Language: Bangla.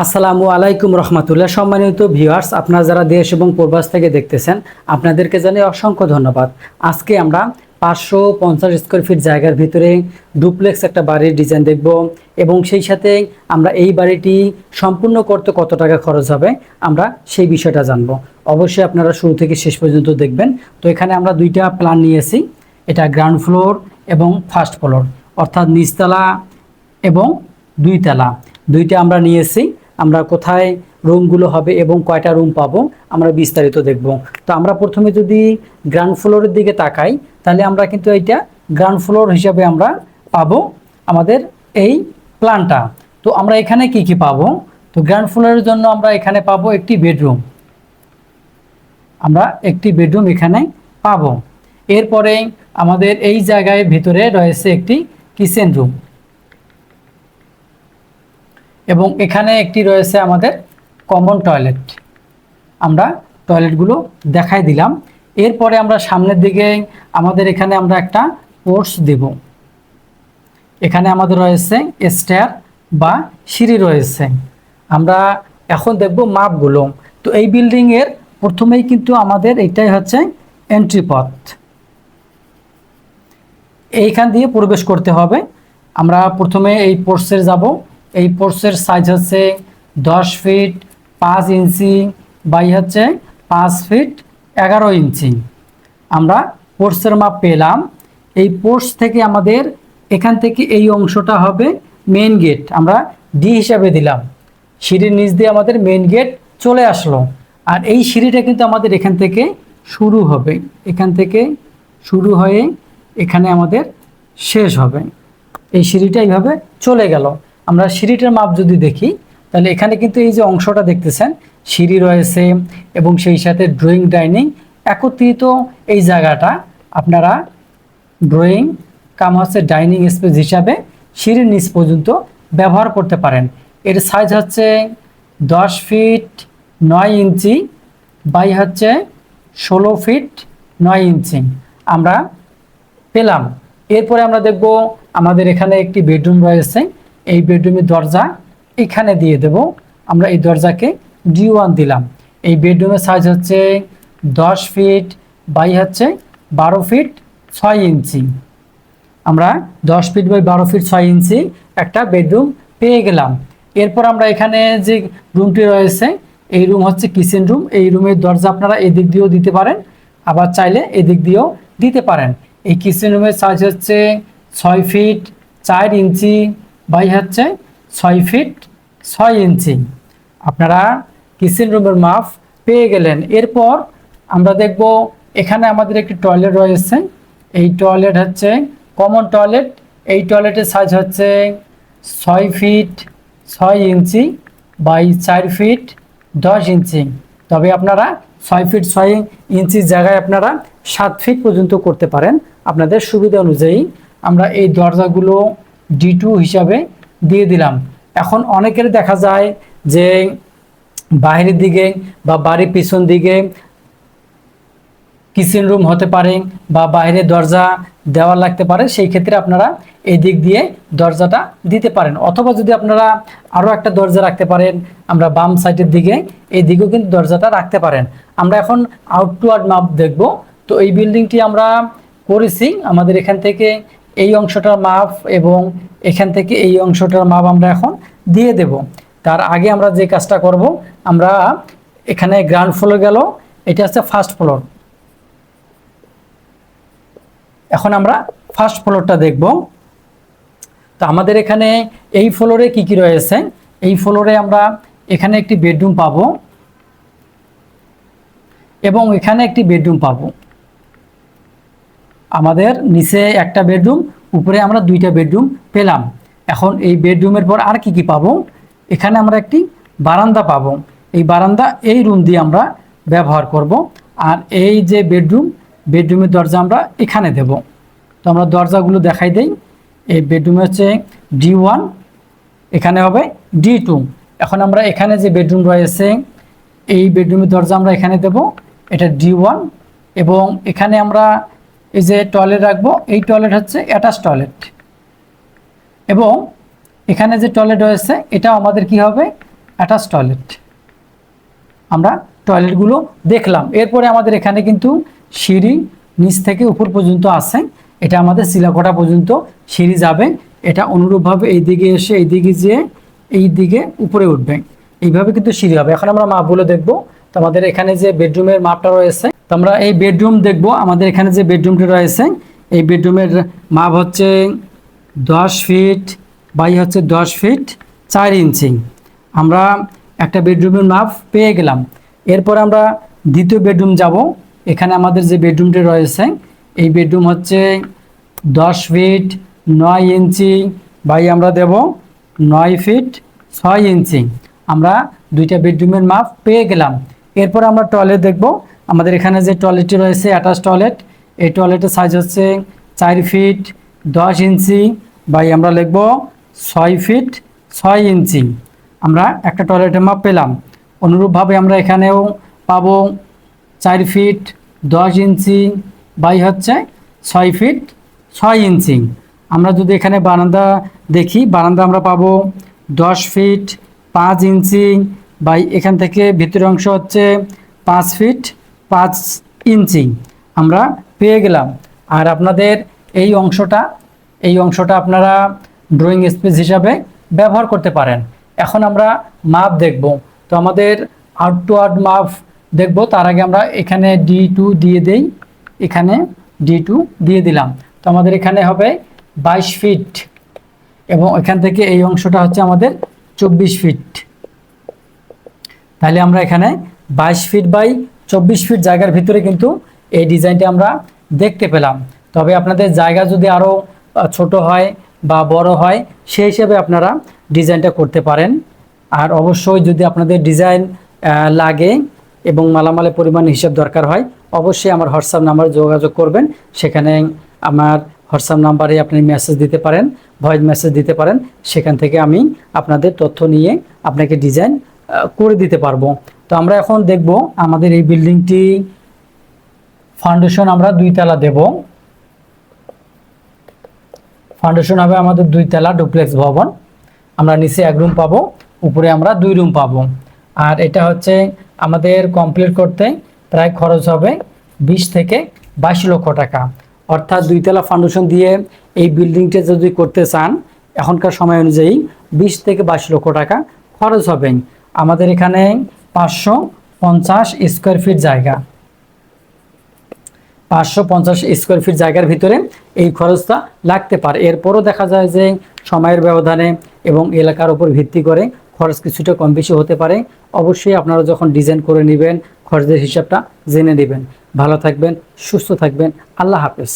আসসালামু আলাইকুম রহমতুল্লাহ। সম্মানিত ভিউয়ার্স, আপনারা যারা দেশ এবং প্রবাস থেকে দেখতেছেন আপনাদেরকে জানাই অসংখ্য ধন্যবাদ। আজকে আমরা 550 স্কোয়ার ফিট জায়গার ভিতরে ডুপ্লেক্স একটা বাড়ির ডিজাইন দেখব এবং সেই সাথে আমরা এই বাড়িটি সম্পূর্ণ করতে কত টাকা খরচ হবে আমরা সেই বিষয়টা জানব। অবশ্যই আপনারা শুরু থেকে শেষ পর্যন্ত দেখবেন। তো এখানে আমরা দুইটা প্ল্যান নিয়েছি, এটা গ্রাউন্ড ফ্লোর এবং ফার্স্ট ফ্লোর, অর্থাৎ নিচতলা এবং দুইতলা দুইটা আমরা নিয়েছি। আমরা কোথায় রুমগুলো হবে এবং কয়টা রুম পাবো আমরা বিস্তারিত দেখব। তো আমরা প্রথমে যদি গ্রাউন্ড ফ্লোরের দিকে তাকাই তাহলে আমরা কিন্তু এইটা গ্রাউন্ড ফ্লোর হিসাবে আমরা পাবো আমাদের এই প্ল্যানটা। তো আমরা এখানে কি কি পাবো? তো গ্রাউন্ড ফ্লোরের জন্য আমরা এখানে পাবো একটি বেডরুম, আমরা একটি বেডরুম এখানে পাবো। এরপরে আমাদের এই জায়গায় ভিতরে রয়েছে একটি কিচেন রুম এবং এখানে একটি রয়েছে আমাদের কমন টয়লেট। আমরা টয়লেটগুলো দেখাই দিলাম। এরপরে আমরা সামনের দিকে আমাদের এখানে আমরা একটা পোর্চ দেব। এখানে আমাদের রয়েছে স্টেয়ার বা সিঁড়ি রয়েছে। আমরা এখন দেখব মাপগুলো। তো এই বিল্ডিংয়ের প্রথমেই কিন্তু আমাদের এটাই হচ্ছে এন্ট্রি পথ, এইখান দিয়ে প্রবেশ করতে হবে। আমরা প্রথমে এই পোর্চের যাব। এই পোর্চের সাইজ হচ্ছে 10 ফিট 5 ইঞ্চি বাই হচ্ছে 5 ফিট 11 ইঞ্চি। আমরা পোর্চের মাপ পেলাম। এই পোর্চ থেকে আমাদের এখান থেকে এই অংশটা হবে মেইন গেট, আমরা ডি হিসাবে দিলাম। সিঁড়ির নিচ দিয়ে আমাদের মেইন গেট চলে আসলো। আর এই সিঁড়িটা কিন্তু আমাদের এখান থেকে শুরু হবে, এখান থেকে শুরু হয়ে এখানে আমাদের শেষ হবে। এই সিঁড়িটা এইভাবে চলে গেল। আমরা সিঁড়িটার মাপ যদি দেখি তাহলে এখানে কিন্তু এই যে অংশটা দেখতেছেন সিঁড়ি রয়েছে এবং সেই সাথে ড্রয়িং ডাইনিং একত্রিত। এই জায়গাটা আপনারা ড্রয়িং কাম হচ্ছে ডাইনিং স্পেস হিসাবে সিঁড়ির নিচ পর্যন্ত ব্যবহার করতে পারেন। এর সাইজ হচ্ছে 10 ফিট 9 ইঞ্চি বাই হচ্ছে 16 ফিট 9 ইঞ্চি আমরা পেলাম। এরপরে আমরা দেখব আমাদের এখানে একটি বেডরুম রয়েছে। এই বেডরুমের দরজা এখানে দিয়ে দেব। আমরা এই দরজাকে D1 দিলাম। এই বেডরুমের সাইজ হচ্ছে 10 ফিট বাই হচ্ছে 12 ফিট 6 ইঞ্চি। আমরা 10 ফিট বাই 12 ফিট 6 ইঞ্চি একটা বেডরুম পেয়ে গেলাম। এরপর আমরা এখানে যে রুমটি রয়েছে এই রুম হচ্ছে কিচেন রুম। এই রুমের দরজা আপনারা এদিক দিয়েও দিতে পারেন, আবার চাইলে এদিক দিয়েও দিতে পারেন। এই কিচেন রুমের সাইজ হচ্ছে 6 ফিট 4 ইঞ্চি বাই হচ্ছে 6 ফিট 6 ইঞ্চি। আপনারা কিচেন রুমের মাপ পেয়ে গেলেন। এরপর আমরা দেখব এখানে আমাদের একটি টয়লেট রয়েছে। এই টয়লেট হচ্ছে কমন টয়লেট। এই টয়লেটের সাইজ হচ্ছে 6 ফিট 6 ইঞ্চি বাই 4 ফিট 10 ইঞ্চি। তবে আপনারা 6 ফিট 6 ইঞ্চির জায়গায় আপনারা 7 ফিট পর্যন্ত করতে পারেন আপনাদের সুবিধা অনুযায়ী। আমরা এই দরজাগুলো D2 হিসাবে দিয়ে দিলাম। এখন অনেকের দেখা যায় যে বাইরের দিকে বা বাড়ির পিছন দিকে কিচেন রুম হতে পারে বা বাইরে দরজা দেওয়া লাগতে পারে, সেই ক্ষেত্রে আপনারা এই দিক দিয়ে দরজাটা দিতে পারেন। অথবা যদি আপনারা আরও একটা দরজা রাখতে পারেন, আমরা বাম সাইডের দিকে এই দিকেও কিন্তু দরজাটা রাখতে পারেন। আমরা এখন আউটওয়ার্ড মাপ দেখব। তো এই বিল্ডিংটি আমরা করেছি, আমাদের এখান থেকে এই অংশটার মাপ এবং এখান থেকে এই অংশটার মাপ আমরা এখন দিয়ে দেব। তার আগে আমরা যে কাজটা করব, আমরা এখানে গ্রাউন্ড ফ্লোর গেল, এটা হচ্ছে ফার্স্ট ফ্লোর। এখন আমরা ফার্স্ট ফ্লোরটা দেখব। তো আমাদের এখানে এই ফ্লোরে কি কি রয়েছে? এই ফ্লোরে আমরা এখানে একটি বেডরুম পাবো এবং এখানে একটি বেডরুম পাবো। আমাদের নিচে একটা বেডরুম, উপরে আমরা দুইটা বেডরুম পেলাম। এখন এই বেডরুমের পর আর কি কি পাবো? এখানে আমরা একটি বারান্দা পাবো। এই বারান্দা এই রুম দিয়ে আমরা ব্যবহার করব। আর এই যে বেডরুমের দরজা আমরা এখানে দেব। তো আমরা দরজাগুলো দেখাই দেই। এই বেডরুমে হচ্ছে D1, এখানে হবে D2। এখন আমরা এখানে যে বেডরুম রয়েছে এই বেডরুমের দরজা আমরা এখানে দেব, এটা D1। এবং এখানে আমরা এই যে টয়লেট রাখবো, এই টয়লেট হচ্ছে অ্যাটাচ টয়লেট। এবং এখানে যে টয়লেট রয়েছে এটাও আমাদের কি হবে অ্যাটাচ টয়লেট। আমরা টয়লেটগুলো দেখলাম। এরপরে আমাদের এখানে কিন্তু সিঁড়ি নিচ থেকে উপর পর্যন্ত আছে, এটা আমাদের চিলাকোঠা পর্যন্ত সিঁড়ি যাবে। এটা অনুরূপভাবে এই দিকে এসে এই দিকে যেয়ে এই দিকে উপরে উঠবে, এইভাবে কিন্তু সিঁড়ি হবে। এখন আমরা মাপগুলো দেখব। তো আমাদের এখানে যে বেডরুমের মাপটা রয়েছে, তো আমরা এই বেডরুম দেখব। আমাদের এখানে যে বেডরুমটি রয়েছে, এই বেডরুমের মাপ হচ্ছে 10 ফিট বাই হচ্ছে 10 ফিট 4 ইঞ্চি। আমরা একটা বেডরুমের মাপ পেয়ে গেলাম। এরপর আমরা দ্বিতীয় বেডরুম যাব। এখানে আমাদের যে বেডরুমটি রয়েছে, এই বেডরুম হচ্ছে 10 ফিট 9 ইঞ্চি বাই আমরা দেব 9 ফিট 6 ইঞ্চি। আমরা দুইটা বেডরুমের মাপ পেয়ে গেলাম। এরপর আমরা টয়লেট দেখব। আমাদের এখানে যে টয়লেটটি রয়েছে অ্যাটাচ টয়লেট, এই টয়লেটের সাইজ হচ্ছে 4 ফিট 10 ইঞ্চি বাই আমরা লিখব 6 ফিট 6 ইঞ্চি। আমরা একটা টয়লেটের মাপ পেলাম। অনুরূপভাবে আমরা এখানেও পাবো 4 ফিট 10 ইঞ্চি বাই হচ্ছে 6 ফিট 6 ইঞ্চি। আমরা যদি এখানে বারান্দা দেখি, বারান্দা আমরা পাবো 10 ফিট 5 ইঞ্চি বাই এখান থেকে ভিতরের অংশ হচ্ছে 5 ফিট 5 ইঞ্চি আমরা পেয়ে গেলাম। আর আপনাদের এই অংশটা আপনারা ড্রয়িং স্পেস হিসাবে ব্যবহার করতে পারেন। এখন আমরা মাপ দেখব। তো আমাদের আউট টু আউট মাপ দেখব। তার আগে আমরা এখানে D2 দিয়ে দেই, এখানে D2 দিয়ে দিলাম। তো আমাদের এখানে হবে 22 ফিট এবং এখান থেকে এই অংশটা হচ্ছে আমাদের 24 ফিট। তাহলে আমরা এখানে 22 ফিট বাই 24 ফিট জায়গার ভিতরে কিন্তু এই ডিজাইনটা আমরা দেখতে পেলাম। তবে আপনাদের জায়গা যদি আরও ছোট হয় বা বড় হয়, সেই হিসেবে আপনারা ডিজাইনটা করতে পারেন। আর অবশ্যই যদি আপনাদের ডিজাইন লাগে এবং মালামালের পরিমাণ হিসাব দরকার হয়, অবশ্যই আমার হোয়াটসঅ্যাপ নাম্বারে যোগাযোগ করবেন। সেখানে আমার হোয়াটসঅ্যাপ নাম্বারে আপনি মেসেজ দিতে পারেন, ভয়েস মেসেজ দিতে পারেন। সেখান থেকে আমি আপনাদের তথ্য নিয়ে আপনাকে ডিজাইন করে দিতে পারবো। তো আমরা এখন দেখব আমাদের এই বিল্ডিংটি ফাউন্ডেশন আমরা 2 তলা দেব। ফাউন্ডেশন হবে আমাদের 2 তলা ডুপ্লেক্স ভবন। আমরা নিচে 1 রুম পাবো, উপরে আমরা 2 রুম পাবো। আর এটা হচ্ছে আমাদের কমপ্লিট করতে প্রায় খরচ হবে 20 থেকে 22 লক্ষ টাকা। অর্থাৎ 2 তলা ফাউন্ডেশন দিয়ে এই বিল্ডিংটা যদি করতে চান, এখনকার সময় অনুযায়ী 20 থেকে 22 লক্ষ টাকা খরচ হবে। আমাদের এখানে 550 স্কোয়ার ফিট জায়গা, 550 স্কোয়ার ফিট জায়গার ভিতরে এই খরচটা লাগতে পারে। এরপরও দেখা যায় যে সময়ের ব্যবধানে এবং এলাকার উপর ভিত্তি করে খরচ কিছুটা কম বেশি হতে পারে। অবশ্যই আপনারা যখন ডিজাইন করে নেবেন, খরচের হিসাবটা জেনে নেবেন। ভালো থাকবেন, সুস্থ থাকবেন। আল্লাহ হাফেজ।